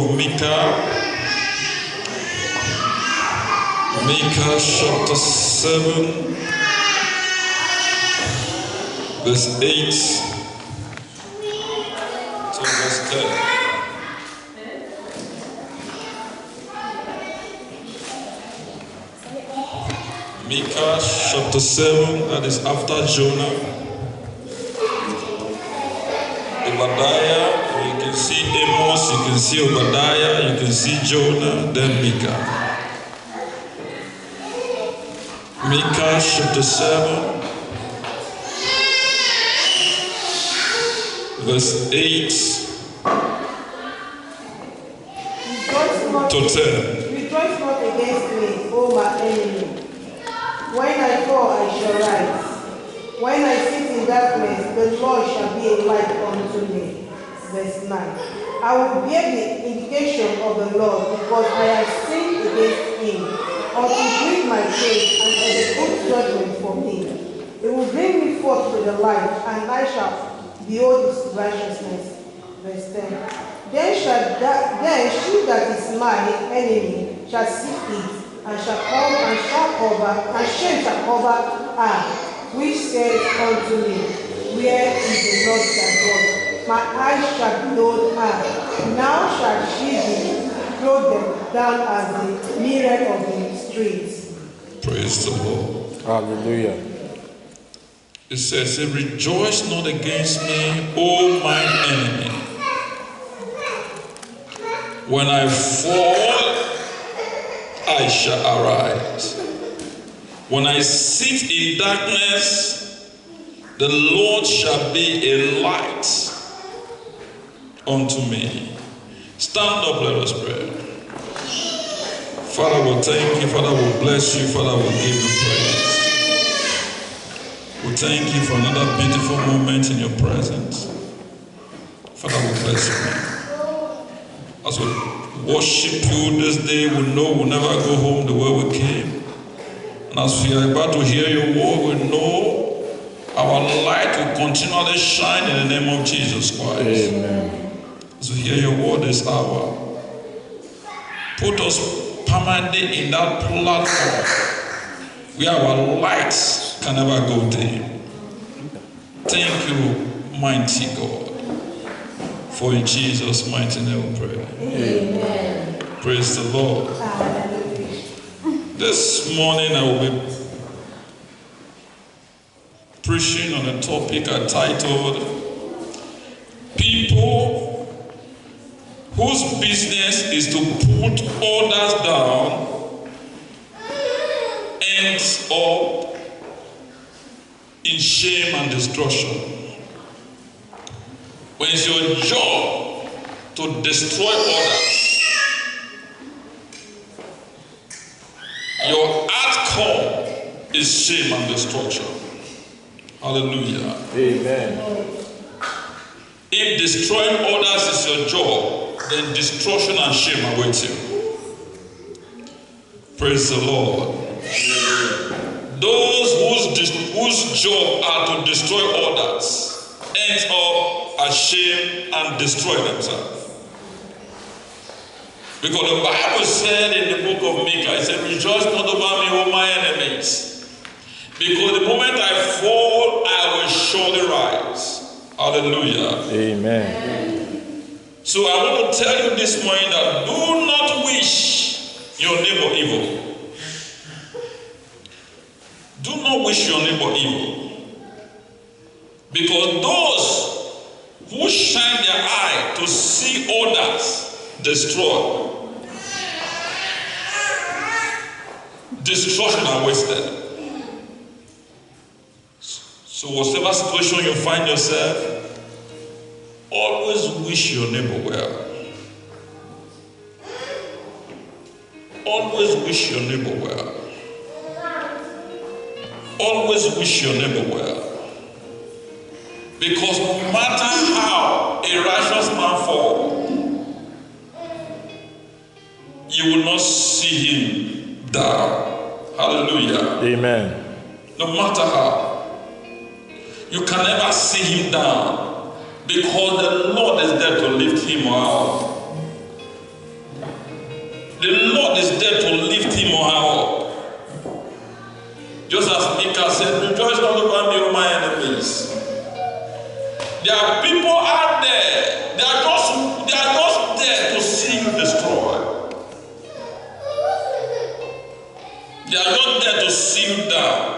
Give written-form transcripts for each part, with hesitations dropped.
of Micah. Micah chapter 7, verse 8 to verse 10. Micah chapter 7, that is after Jonah. Obadiah, you can see Amos, you can see Obadiah, you can see Jonah, then Micah. Micah chapter 7, verse 8 to 10. Rejoice not against me, O my enemy. When I fall, I shall rise. When I sit in darkness, the Lord shall be a light unto me. Verse 9. I will bear the indignation of the Lord, because I have sinned against him, or to bring my case and execute judgment for me. It will bring me forth to the light, and I shall behold his righteousness. Verse 10. Then she that is my enemy shall see it, and shall come and shall cover, and shame shall cover her, which said unto me, Where is the Lord thy God? My eyes shall behold her. Now shall she be thrown down as the mirror of the streets. Praise the Lord. Hallelujah. It says, rejoice not against me, O my enemy. When I fall, I shall arise. When I sit in darkness, the Lord shall be a light unto me. Stand up, let us pray. Father, we thank you. Father, we bless you. Father, we give you praise. We thank you for another beautiful moment in your presence. Father, we bless you. As we worship you this day, we know we'll never go home the way we came. And as we are about to hear your word, we know our light will continually shine in the name of Jesus Christ. Amen. As we hear your word this hour, put us permanently in that platform where our lights can never go dim. Thank you, mighty God. For in Jesus' mighty name we pray. Amen. Praise the Lord. This morning I will be preaching on a topic I titled, People whose business is to put others down, ends up in shame and destruction. When it's your job to destroy others, your outcome is shame and destruction. Hallelujah. Amen. If destroying others is your job, then destruction and shame await you. Praise the Lord. Those whose job are to destroy others ends up ashamed and destroy themselves. Because the Bible said in the book of Micah, it said, rejoice not over me, O my enemies. Because the moment I fall, I will surely rise. Hallelujah. Amen. So I want to tell you this morning that do not wish your neighbor evil. Do not wish your neighbor evil. Because those who shine their eye to see others destroy, destruction are wasted. So whatever situation you find yourself, always wish your neighbor well. Always wish your neighbor well. Always wish your neighbor well. Because no matter how a righteous man falls, you will not see him down. Hallelujah. Amen. No matter how, you can never see him down, because the Lord is there to lift him out. the Lord is there to lift him or her up. Just as Micah said, rejoice not over me, O my enemies. There are people out there, they are just there to see you destroyed. They are not there to see you down.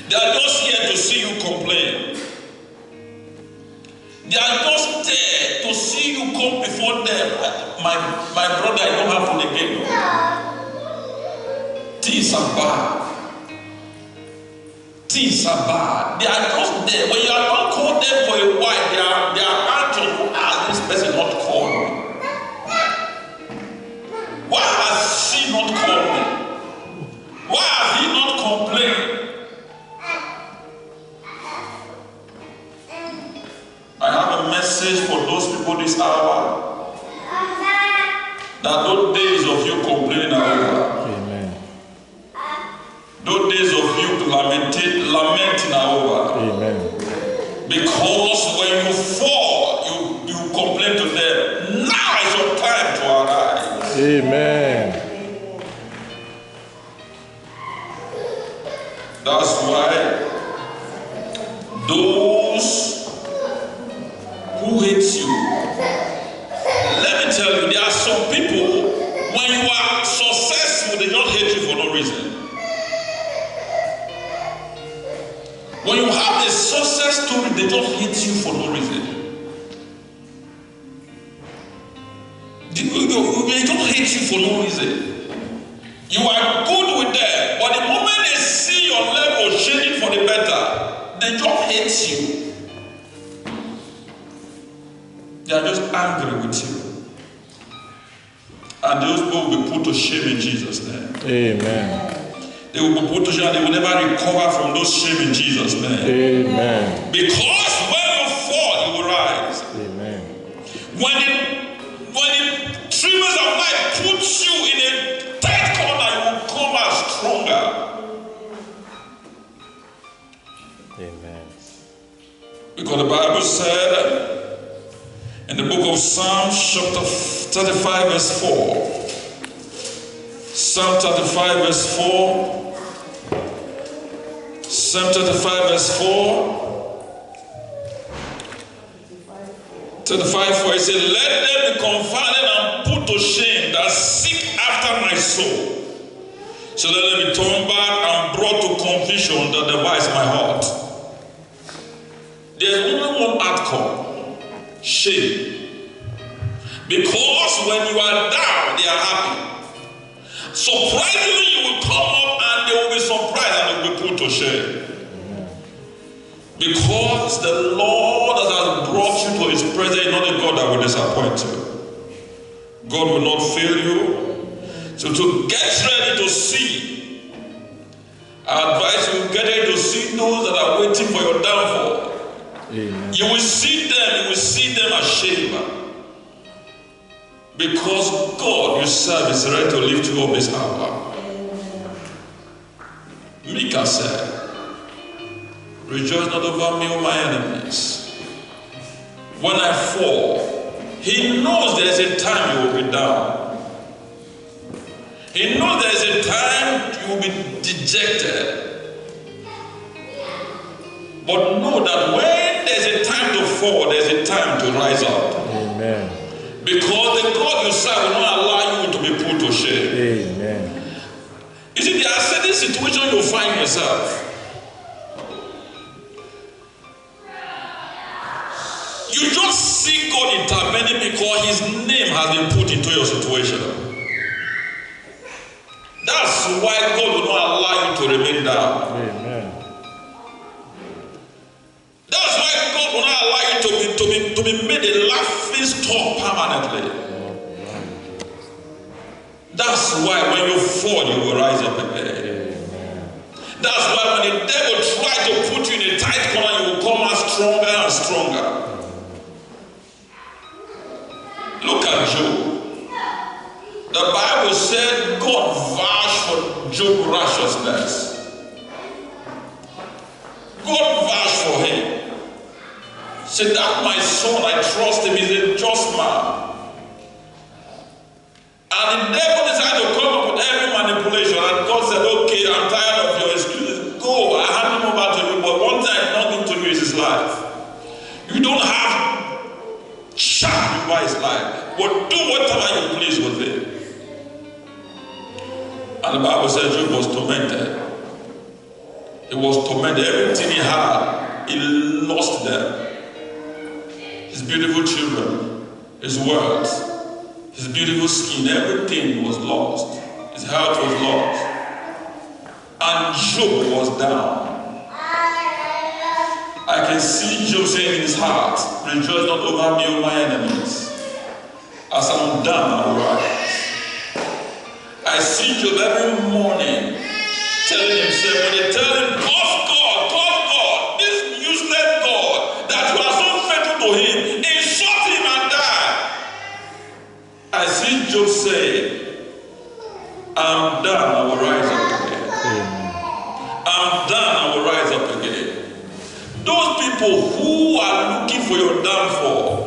They are just here to see you complain. They are just there to see you come before them. My brother, I don't have to negate. Things are bad. Things are bad. They are just there. When you are not called them for a while, they are anxious. Why has this person not called me? Why has she not called me? Why has he not complained? I have a message for those people this hour. That those days of you complaining are over. Amen. Those days of you lamenting are over. Amen. Because when you fall, you complain to them. Now is your time to arise. Amen. That's why those who hate you, let me tell you, there are some people, when you are successful, they don't hate you for no reason. When you have a success story, they don't hate you for no reason. They don't hate you for no reason. You are good with them, but the moment they see your level changing for the better, they don't hate you. They are just angry with you. And those people will be put to shame in Jesus' name. Amen. They will be put to shame. They will never recover from those shame in Jesus' name. Amen. Because when you fall, you will rise. Amen. When the trimmers of life put you in a tight corner, you will come out stronger. Amen. Because the Bible said in the book of Psalms, chapter 35, verse 4. Psalm 35, verse 4. Psalm 35, verse 4. 35, 4. It says, let them be confounded and put to shame that seek after my soul. So let them be turned back and brought to confusion that devise my heart. There's only one outcome. Shame. Because when you are down, they are happy. Surprisingly, you will come up and they will be surprised and they will be put to shame. Because the Lord that has brought you to his presence is not a God that will disappoint you. God will not fail you. So to get ready to see, I advise you get ready to see those that are waiting for your downfall. Amen. You will see them ashamed. Because God you serve is ready to lift you up this hour. Micah said, rejoice not over me, O my enemies. When I fall, he knows there is a time you will be down. He knows there is a time you will be dejected. But know that when there is a time to fall, there is a time to rise up. Amen. Because the God you serve will not allow you to be put to shame. Amen. You see, there are certain situations you find yourself. You just see God intervening because his name has been put into your situation. That's why God will not allow you to remain down. Amen. That's why God will not allow you to be made a laughing stock permanently. That's why when you fall, you will rise up again. That's why when the devil tries to put you in a tight corner, you will come out stronger and stronger. Look at Job. The Bible said God vouched for Job's righteousness. God vouched for him. Said that my son, I trust him, is a just man. do whatever you please with him. And the Bible says Job was tormented. He was tormented. Everything he had, he lost them. His beautiful children, his wealth, his beautiful skin, everything was lost. His health was lost. And Job was down. I can see Job saying in his heart, rejoice not over me, O my enemies. As I'm down, I will rise. I see Job every morning telling himself, when they tell him, curse God, this useless God, that you are so faithful to him, insult him and die. I see Job say, I'm done, I will rise up again. I'm done, I will rise up again. Those people who are looking for your downfall,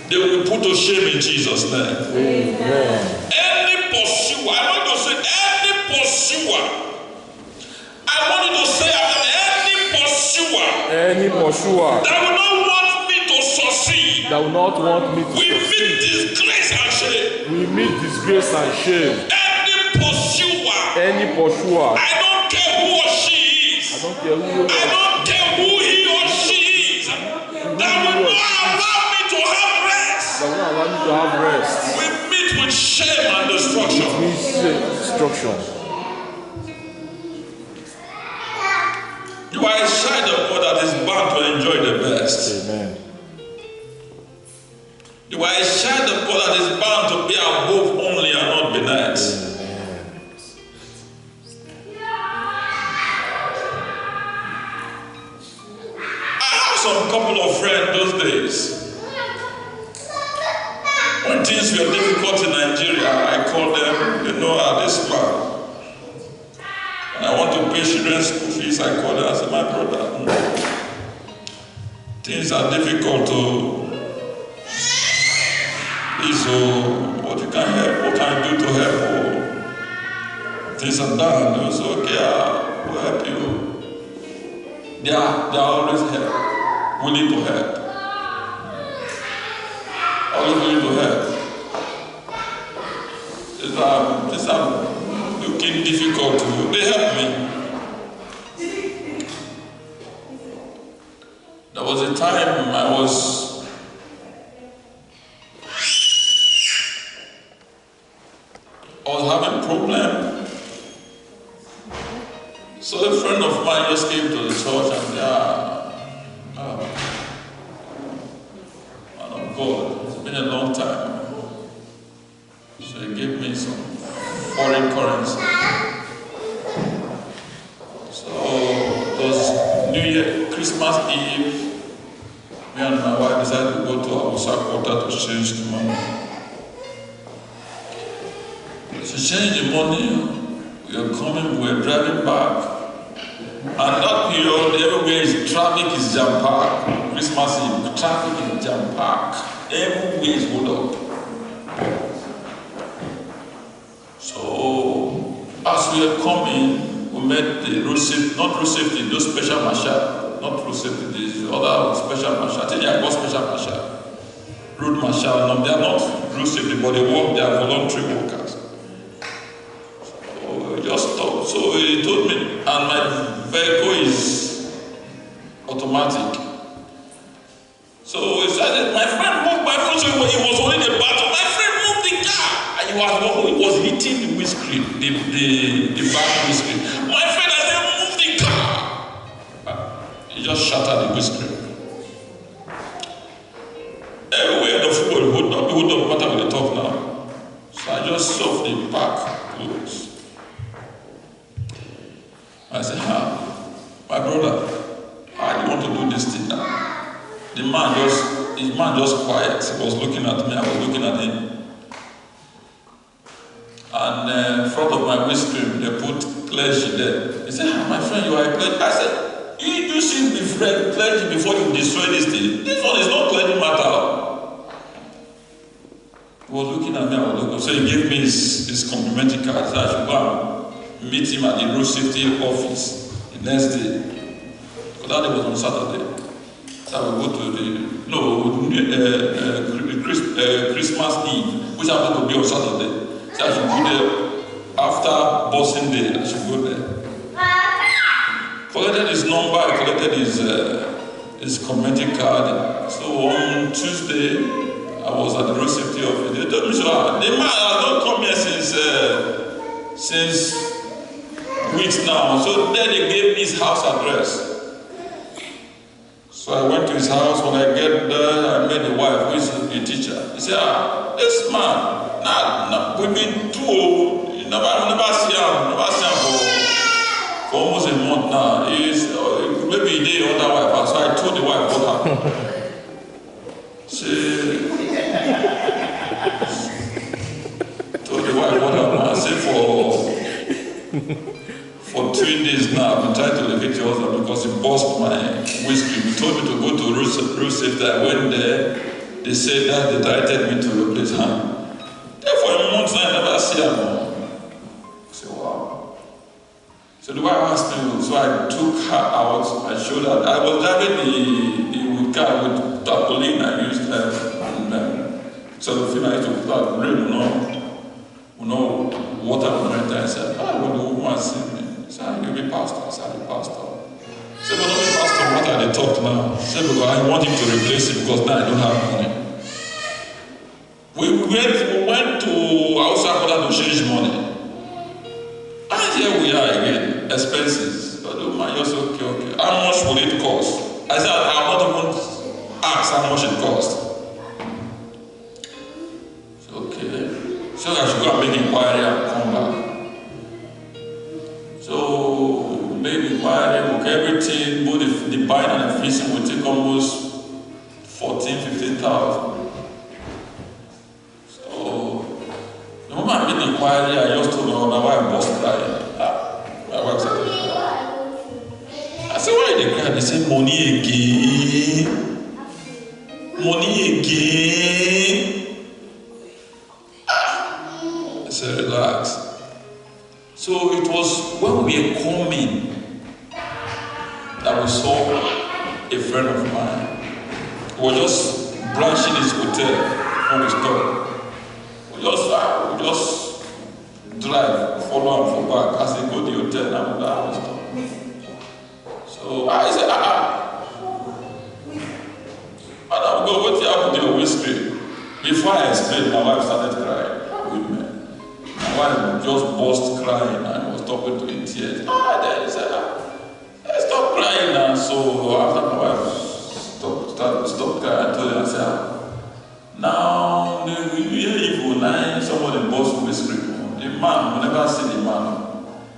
they will be put to shame in Jesus' name. Amen. Any pursuer, I want to say any pursuer. I want you to say any pursuer that will not want me to succeed. That will not want me to We meet succeed. disgrace and shame. We meet disgrace and shame. Any pursuer. I I don't care who or she is. don't care who I don't care who he or she is. That will not allow me to have rest. that will not allow me to have rest. We meet with shame and destruction. Means destruction. You are a child of God that is bound to enjoy the best. Amen. You are a child of God that is bound to be above only and not beneath. I have some couple of friends those days. When things were difficult in Nigeria, I called them, they know this man. And I want to pay children's school fees, I called them, I said, my brother, things are difficult to what you can help, what can I do to help? Things are done. It was okay, we'll help you. They are always willing to help. Always willing to help. These are looking difficult to do. They help me. There was a time I was having a problem. So a friend of mine just came to the church and man of God, it's been a long time. So he gave me some foreign currency. So it was New Year, Christmas Eve. Me and my wife decided to go to Abusa Quarter to change the money. To change the money, we are coming, we are driving back. And that period, everywhere is traffic is jam-packed. Christmas Eve, traffic is jam-packed. Everywhere is hold up. So, as we are coming, we met the road safety, not road safety, those special marshal, not road safety, the other special marshal. I think they are called special marshal. Road marshal, no, they are not road safety, but they work, they are voluntary workers. Just stopped. So he told me, and my vehicle is automatic. So he said, my friend moved my phone, so he was holding the battle. My friend moved the car. And he was hitting the windscreen, the back windscreen. My friend, I said, move the car. He just shattered the windscreen. Everywhere the football would not matter with the top now. So I just shoved the back close. I said, my brother, how do you want to do this thing now? His man just quiet. He was looking at me, I was looking at him. And in front of my windscreen, they put clergy there. He said, my friend, you are a clergy. I said, you should be clergy before you destroy this thing. This one is not clergy matter. He was looking at me, I was looking. So he gave me his complimentary card. So I should go and meet him at the road safety office the next day. Because that day was on Saturday. So we go to the Christmas Eve, which happened to be on Saturday. So I should go there after Boxing Day. I should go there. Collected his number, I collected his community card. So on Tuesday, I was at the road safety office. They told me, so the man has not come here since weeks now. So then they gave me his house address. So I went to his house. When I get there, I met the wife, who is a teacher. He said, this man, we've been through, never see him for almost a month now. Maybe a day or other wife. So I told the wife what happened. She told the wife what happened. I said for 2 days now I've been trying to locate your husband because he bust my windscreen. He told me to go to road safety. I went there. They said that they directed me to replace him. Therefore a month now I never see him. I said, wow. So the wife asked me, so I took her out. I showed her. I was driving the car with tarpaulin. I used cellophane. I used to put rain, water on my time. I said, when the woman see me, I said, you'll be pastor. I said, the pastor. I said, but not the pastor, what are they talking now? I said, because I want him to replace him because now I don't have money. We went to Hausa to change money. And here we are again, expenses. But the man just okay. How much will it cost? I said, I'm not even asked how much it cost. So, okay. So I should go and make inquiry and come back. So, made inquiry, book everything, both the buying and the fixing will take almost 15,000. So, the moment I made inquiry, I just told my wife was crying. My wife said, I said, why are they crying? They said, money again. Money again. I said, relax. So it was when we were coming that we saw a friend of mine. He was just branching his hotel when we stopped. We just drive, follow him for back. As they go to the hotel, now we stop. So I said, Madam, go, what happened to your whiskey? Before I explained, my wife started crying with me. My wife just burst crying and was talking to in tears. Then he said, stop crying now. So after my wife stopped crying, I told her, I said, now you hear evil, now somebody burst whiskey. The man will never see the man.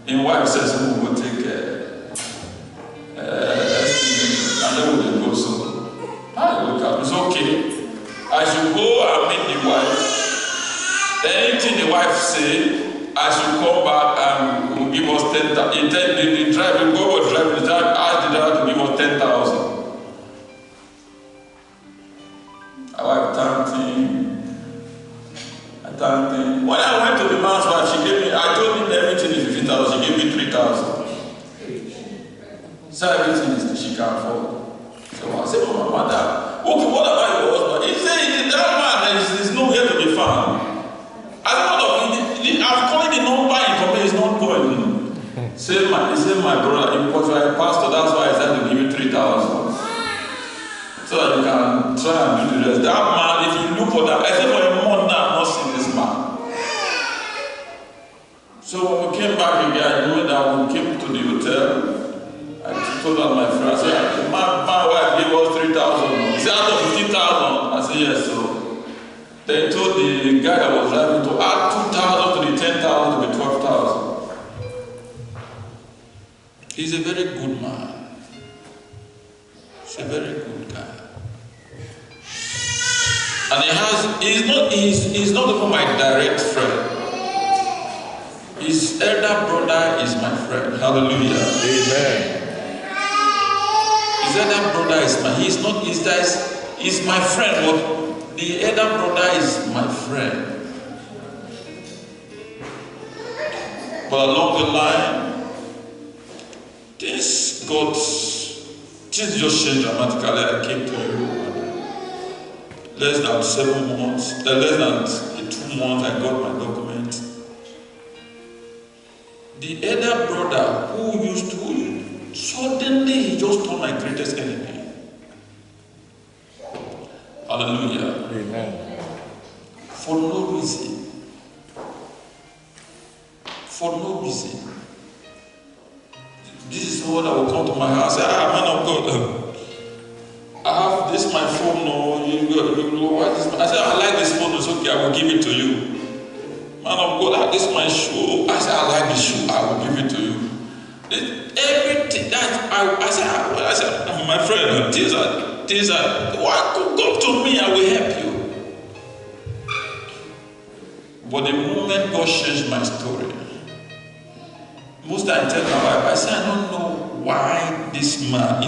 In wife says, who will take and then we will go. So I look at it's okay. I should go and meet the wife. Anything the wife say, I should come back and will give us 10,000. The driver, go over driving, ask the driver to give us 10,000. My wife thanked him. When I went to the man's wife, she gave me, I told him everything is 50,000, she gave me 3,000. So everything she can afford. So I said, oh my mother, okay, what about your husband? He said, that man is nowhere to be found. I've called the number in it's not going. He said, my brother, because you are a pastor, that's why I said to give you 3,000. So that you can try and do the rest. That man, if you look for that, I said for a month now, I've not seen this man. So when we came back again, I knew that we came to the hotel. I told her my friend, I said, my wife gave us 3,000. He said, out of 15,000. I said, yes. So they told the guy that was driving to add 2,000 to the 10,000 to be 12,000. He's a very good man. He's a very good guy. And he's not even my direct friend. His elder brother is my friend. Hallelujah. Amen. His elder brother he's my friend, but the elder brother is my friend. But along the line, things just changed dramatically. I came to you. less than 7 months, less than 2 months, I got my document. The elder brother who used to, suddenly he just turned my greatest enemy. Hallelujah. Amen. For no reason. For no reason. This is someone that will come to my house and say, man of God, I have this my phone, no, you know what this. I said, I like this phone, it's okay, I will give it to you. Man of God, this is my shoe. I said, I like the shoe, I will give it to you. Everything that I said, my friend, things are, why come to me, I will help you. But the moment God changed my story, most I tell my wife, I say, I don't know why this man,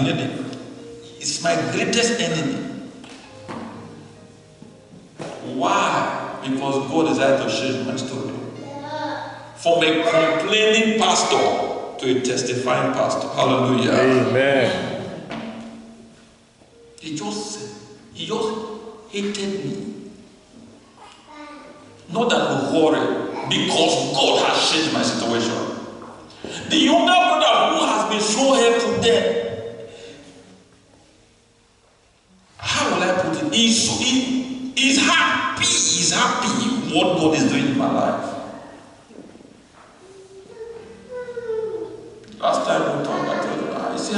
it's my greatest enemy. Why? Because God decided to change my story. From a complaining pastor to a testifying pastor. Hallelujah. Amen. He just hated me. Not that we worry, because God has changed my situation. The younger brother who has been so helpful then, how will I put it? He's happy. He's happy what God is doing in my life. Last time we talked, I told him, I said, I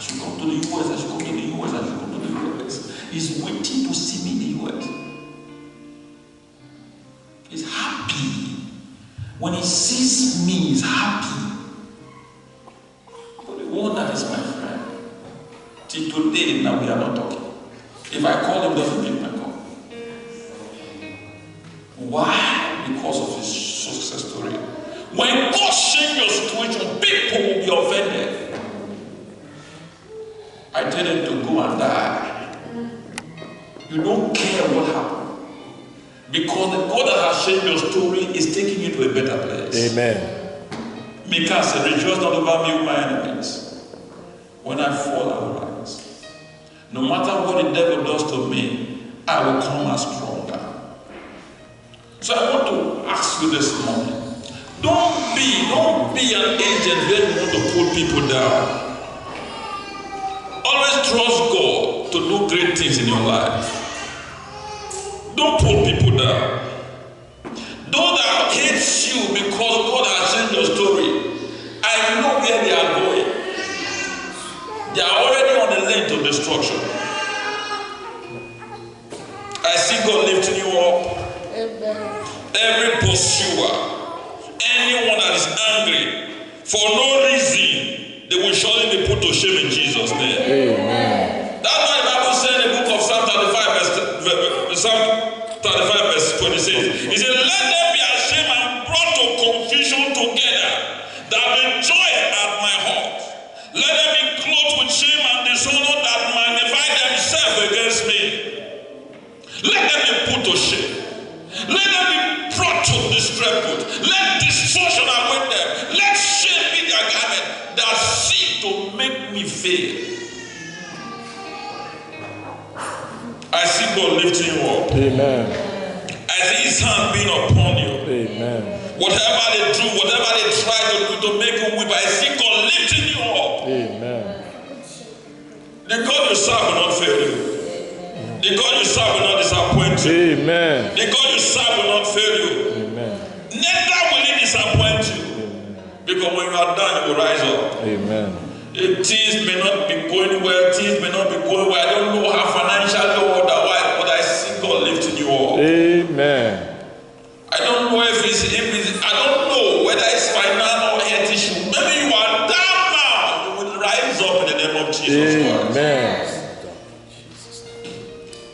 should come to the US, I should come to the US, I should come to the US. He's waiting to see me in the US. He's happy. When he sees me, he's happy. But the one that is my friend, till today, now we are not talking. If I call him, doesn't pick my call. Why? Because of his success story. When God changes your situation, people will be offended. I tell them to go and die. You don't care what happened. Because the God that has changed your story is taking you to a better place. Amen. Micah said, rejoice not over me with my enemies. When I fall, I will rise. No matter what the devil does to me, I will come as stronger. So I want to ask you this morning, don't be an agent where you want to pull people down. Always trust God to do great things in your life. Don't pull people down. Those that hate you because God has changed your story, I know where they are going. They are already on the lane to destruction. I see God lifting you up. Every pursuer, anyone that is angry, for no reason, they will surely be put to shame in Jesus' name. Amen. That's why the Bible said in the book of Psalm 35 verse 26. He said, let them be ashamed and brought to confusion together that rejoice at my heart. Let them be clothed with shame and dishonor that magnify themselves against me. Let them be put to shame. Let them be brought to disrepute. Let destruction await them. Let shame be their garment that seek to make me fail. I see God lifting you up. Amen. I see his hand being upon you. Amen. Whatever they do, whatever they try to do to make you weep, I see God lifting you up. Amen. The God you serve will not fail you. The God you serve will not disappoint you. Amen. The God you serve will not fail you. Amen. Neither will he disappoint you. Because when you are done, you will rise up. Amen. Things may not be going well, things may not be going well. I don't know how financially or otherwise, but I see God lifting you up. Amen. I don't know if it's I don't know whether it's financial or health issue. Maybe you are down now. You will rise up in the name of Jesus Christ. Amen.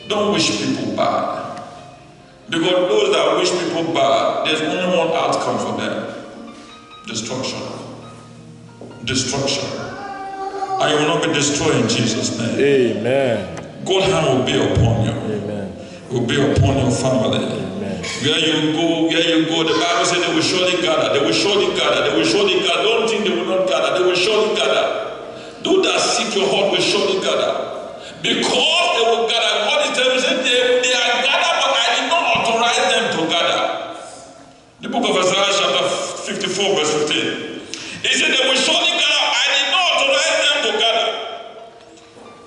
Don't wish people bad. Because those that wish people bad, there's only one outcome for them. Destruction. Destruction. And you will not be destroyed in Jesus' name. Amen. God's hand will be upon you. Amen. Will be upon your family. Amen. Where you go, the Bible says they will surely gather. They will surely gather. They will surely gather. Don't think they will not gather. They will surely gather. Those that seek your heart will surely gather. Because they will gather. God is telling me, they are gathered, but I did not authorize them to gather. The book of Isaiah chapter 54 verse 15. He said they will surely gather. I did not authorize them to gather.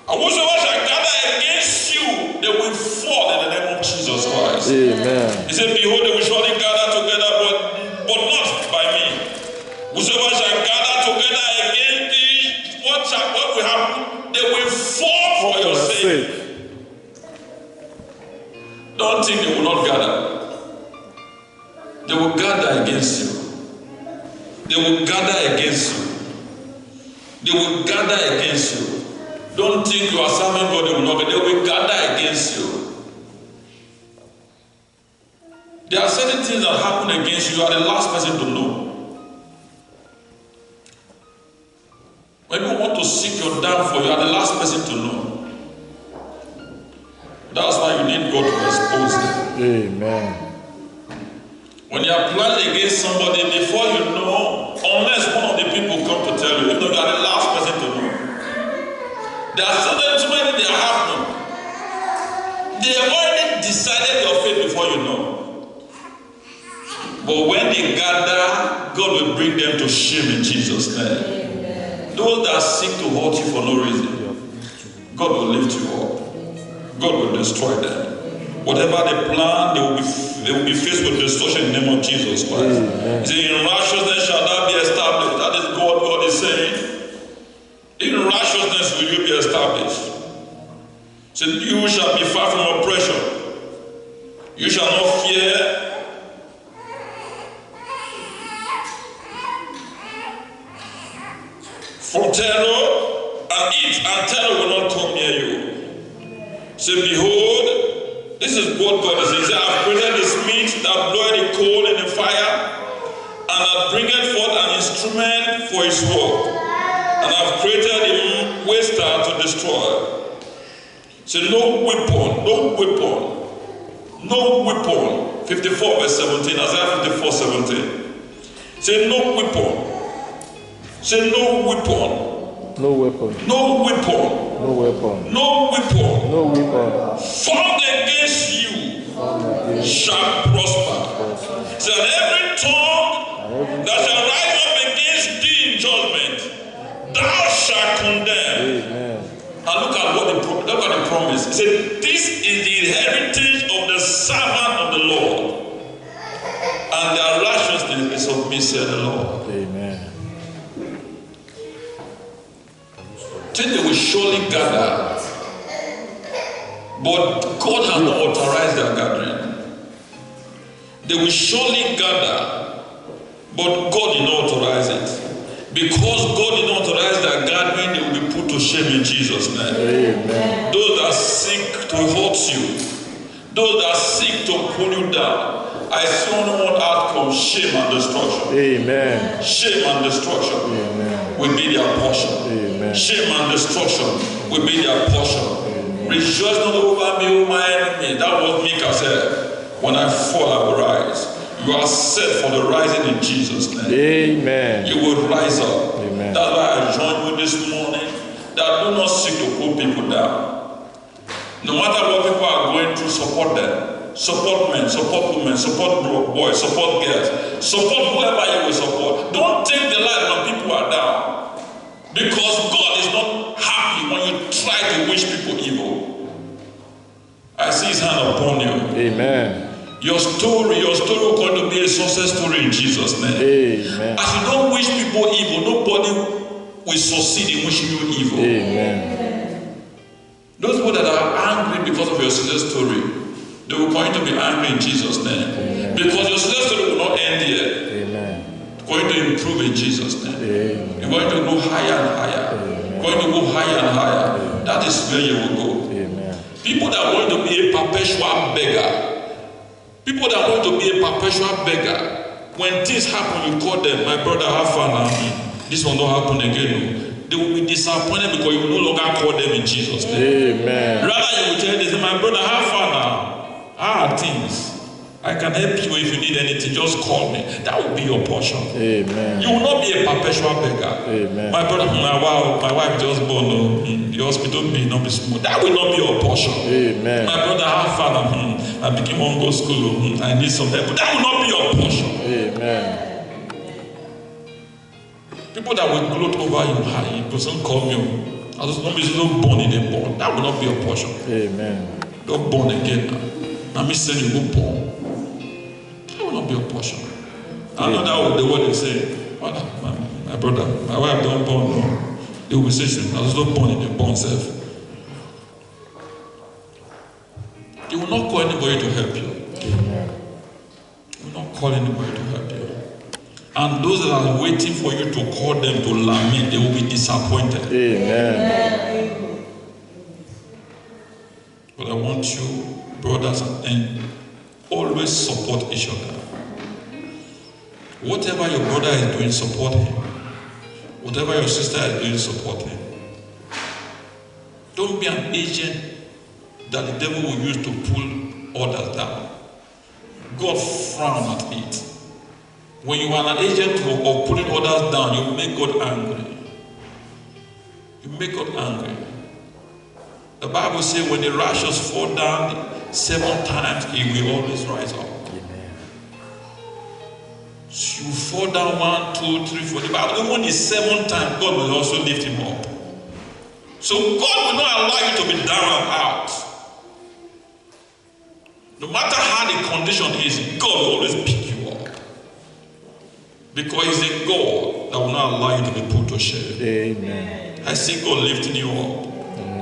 And whosoever shall gather against you, they will fall in the name of Jesus Christ. Amen. He said, behold, they will surely gather together, but not by me. Whosoever shall gather together against thee, what will happen? They will fall for your sake. Don't think they will not gather. They will gather against you. They will gather against you. They will gather against you. Don't think you are serving God, they will not. They will gather against you. There are certain things that happen against you. You are the last person to know. When you want to seek your downfall, you are the last person to know. That's why you need God to expose them. Amen. When you are planning against somebody, before you know, unless one of the people come to tell you, you are the last person to know. There are so many they are happening. They have already decided your fate before you know. But when they gather, God will bring them to shame in Jesus' name. Those that seek to hurt you for no reason, God will lift you up. God will destroy them. Whatever they plan, they will be faced with destruction in the name of Jesus Christ. He said, in righteousness shall that be established. That is God is saying. In righteousness will you be established. So you shall be far from oppression. You shall not fear. From terror, and terror will not come near you. Say, behold, this is what God is saying. He said, I have created this meat that bloweth the coal in the fire, and that bringeth forth an instrument for his work. And I have created a waster to destroy. Say, no weapon. 54 verse 17, Isaiah 54, 17. Say, no weapon. Say, no weapon. No weapon. No weapon. No weapon. No weapon. No weapon. Formed against you shall prosper. Say, and every tongue that shall rise up against thee in judgment, thou shalt condemn. Amen. And look at the promise. He said, this is the heritage of the servant of the Lord, and their righteousness is of me, said the Lord. Amen. Then they will surely gather, but God has not authorized their gathering. They will surely gather, but God did not authorize it. Because God did not authorize their gathering, they will be put to shame in Jesus' name. Amen. Those that seek to hurt you, those that seek to pull you down, I see only one outcome: shame and destruction. Amen. Shame and destruction will be their portion. Amen. Shame and destruction will be their portion. Amen. Rejoice not over me, O my enemy. That was Micah said, when I fall, I will rise. You are set for the rising in Jesus' name. Amen. You will rise up. Amen. That's why I joined you this morning. That do not seek to pull people down. No matter what people are going through, support them. Support men, support women, support boys, support girls. Support whoever you will support. Don't take the light when people are down. Because God is not happy when you try to wish people evil. I see his hand upon you. Amen. Your story will going to be a success story in Jesus' name. Amen. As you don't wish people evil, nobody will succeed in wishing you evil. Amen. Those people that are angry because of your success story, they will going to be angry in Jesus' name. Amen. Because your success story will not end here. Amen. It's going to improve in Jesus' name. Amen. You're going to go higher and higher. Amen. Going to go higher and higher. Amen. That is where you will go. Amen. People that want to be a perpetual beggar. People that want to be a perpetual beggar. When things happen, you call them, my brother, have fun now. This will not happen again. They will be disappointed because you no longer call them in Jesus' name. Amen. Rather, you will tell them, my brother, have fun now. How are things? I can help you if you need anything. Just call me. That will be your portion. Amen. You will not be a perpetual beggar. Amen. My brother, my wife just born. The hospital may not be small. That will not be your portion. Amen. My brother, how father, I became on go school. I need some help. But that will not be your portion. Amen. People that will gloat over you, he doesn't call me. I just not be so born in a born. That will not be your portion. Amen. Don't born again now. Now me say you go born. That will not be your portion. I know that the word they say, my brother, my wife don't born. No. They will say, I was not born in a born self. They will not call anybody to help you. Amen. They will not call anybody to help you. And those that are waiting for you to call them to lament, they will be disappointed. Amen. But I want you, brothers, and always support each other. Whatever your brother is doing, support him. Whatever your sister is doing, support him. Don't be an agent that the devil will use to pull others down. God frowns at it. When you are an agent of putting others down, you make God angry. You make God angry. The Bible says when the righteous fall down 7 times, he will always rise up. Amen. So you fall down 1, 2, 3, 4. The Bible, when it's 7 times, God will also lift him up. So God will not allow you to be down and out. No matter how the condition is, God will always pick you up. Because he's a God that will not allow you to be put to shame. Amen. I see God lifting you up.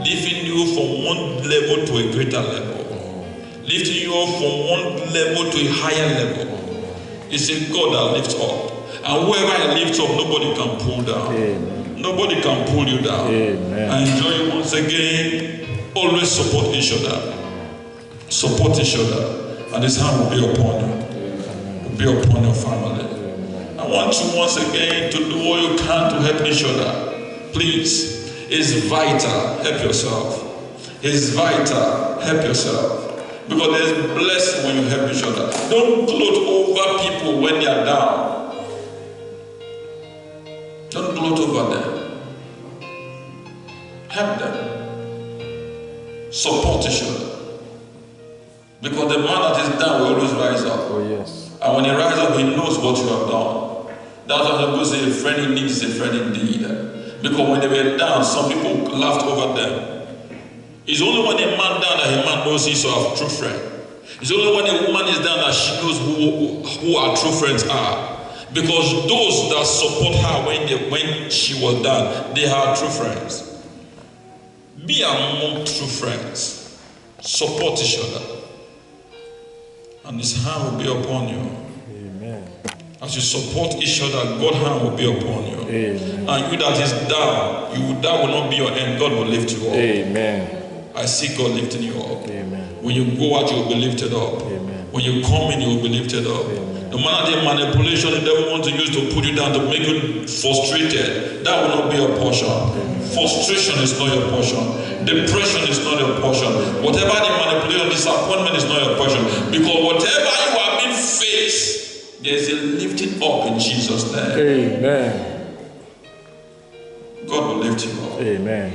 Lifting you from one level to a greater level. Lifting you up from one level to a higher level. It's a God that lifts up. And whoever he lifts up, nobody can pull down. Amen. Nobody can pull you down. Amen. I enjoy you once again. Always support each other. Support each other. And his hand will be upon you. Will be upon your family. I want you once again to do what you can to help each other. Please. It's vital. Help yourself. It's vital. Help yourself. Because there's blessing when you help each other. Don't gloat over people when they are down. Don't gloat over them. Help them. Support each other. Because the man that is down will always rise up. Oh, yes. And when he rises up, he knows what you have done. That's why people say a friend in need is a friend indeed. Because when they were down, some people laughed over them. It's only when a man down that a man knows he's a true friend. It's only when a woman is down that she knows who our true friends are. Because those that support her when she was down, they are true friends. Be among true friends. Support each other. And his hand will be upon you. Amen. As you support each other, God's hand will be upon you. Amen. And you that is down, that will not be your end. God will lift you up. Amen. I see God lifting you up. Amen. When you go out, you will be lifted up. Amen. When you come in, you will be lifted up. Amen. No matter the manipulation the devil wants to use to put you down, to make you frustrated, that will not be your portion. Amen. Frustration is not your portion. Depression is not your portion. Whatever the manipulation, disappointment is not your portion. Because whatever you have been faced, there is a lifting up in Jesus' name. Amen. God will lift you up. Amen.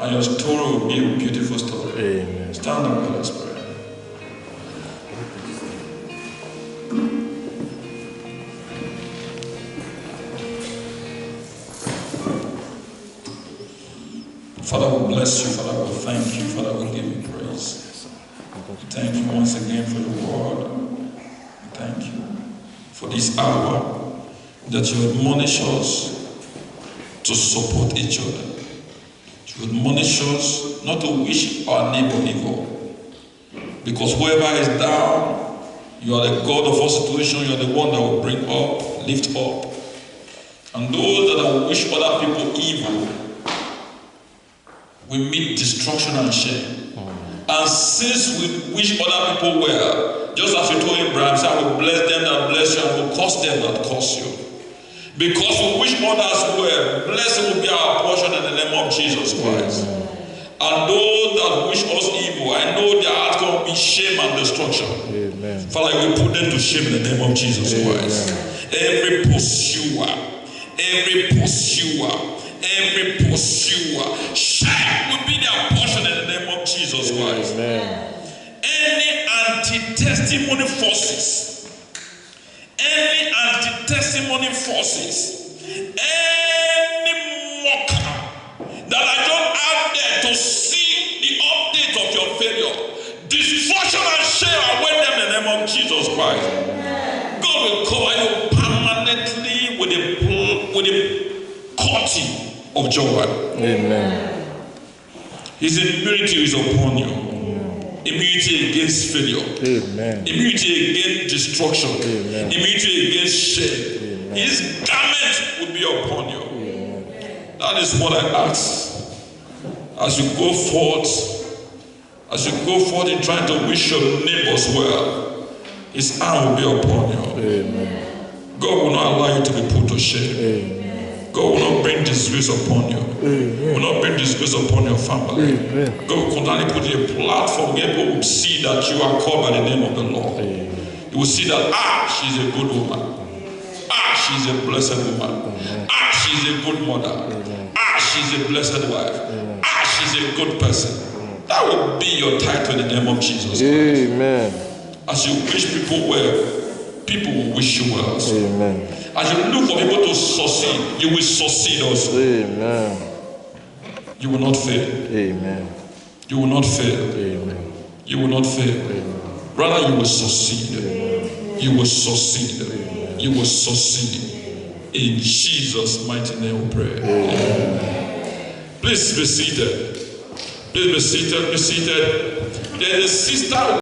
And your story will be a beautiful story. Amen. Stand up, let us pray. Father, we bless you. Father, we thank you. Father, we give you praise. Thank you once again for your word. Thank you for this hour that you admonish us to support each other. You admonish us not to wish our neighbor evil. Because whoever is down, you are the God of all situations. You are the one that will bring up, lift up. And those that will wish other people evil will meet destruction and shame. And since we wish other people well, just as you told Abraham, I will bless them that bless you and will curse them that curse you. Because we wish others well, blessing will be our portion in the name of Jesus Christ. And those that wish us evil, I know their outcome will be shame and destruction. Amen. Father, we put them to shame in the name of Jesus Christ. Every pursuer, shame will be their portion in the name of Jesus Christ. Amen. Any anti-testimony forces, any mocker that are just out there to see the update of your failure, destruction and shame await them in the name of Jesus Christ. God will cover you permanently with the coating of joy. Amen. His immunity is upon you. Immunity against failure. Amen. Immunity against destruction. Amen. Immunity against shame. Amen. His garment will be upon you. Amen. That is what I ask. As you go forth in trying to wish your neighbors well, His hand will be upon you. Amen. God will not allow you to be put to shame. Amen. God will not bring disgrace upon you. Amen. Will not bring disgrace upon your family. Amen. God will continually put a platform where people will see that you are called by the name of the Lord. Amen. You will see that, she's a good woman. She's a blessed woman. She's a good mother. She's a blessed wife. She's a good person. That will be your title in the name of Jesus Christ. Amen. As you wish people well, people will wish you well also. Amen. As you look for people to succeed, you will succeed also. Amen. You will not fail. Amen. You will not fail. Amen. You will not fail. Amen. Rather, you will succeed. You will succeed. You will succeed. In Jesus' mighty name we pray. Amen. Please be seated. Please be seated. Be seated. There is a sister.